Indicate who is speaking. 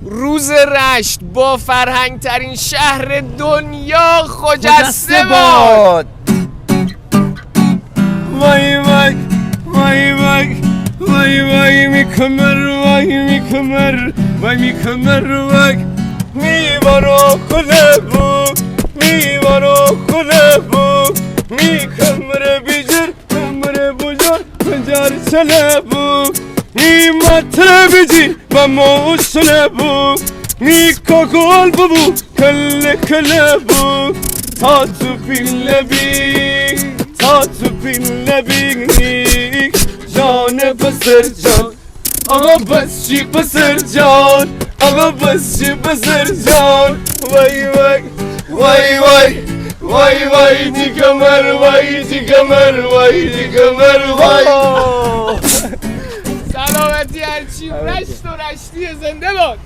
Speaker 1: روز رشت با فرهنگ ترین شهر دنیا خجسته باد.
Speaker 2: وای وای وای وای وای وای میکمر وای میکمر وای میکمر وای میوارو کلبو میوارو کلبو میکمر بیجر کمر بجر بجر چلبو میمتر بیجی و موسلبو میکاکل ببو کل کلبو تا تو لبی تا تو لبی جان بسر جان آقا بس چی بسر جان آقا بس چی بسر جان وای وای وای وای وای وای دی کمر وای دی کمر وای دی کمر وای
Speaker 1: سلامتی هرچی رشت و رشتی زنده باد.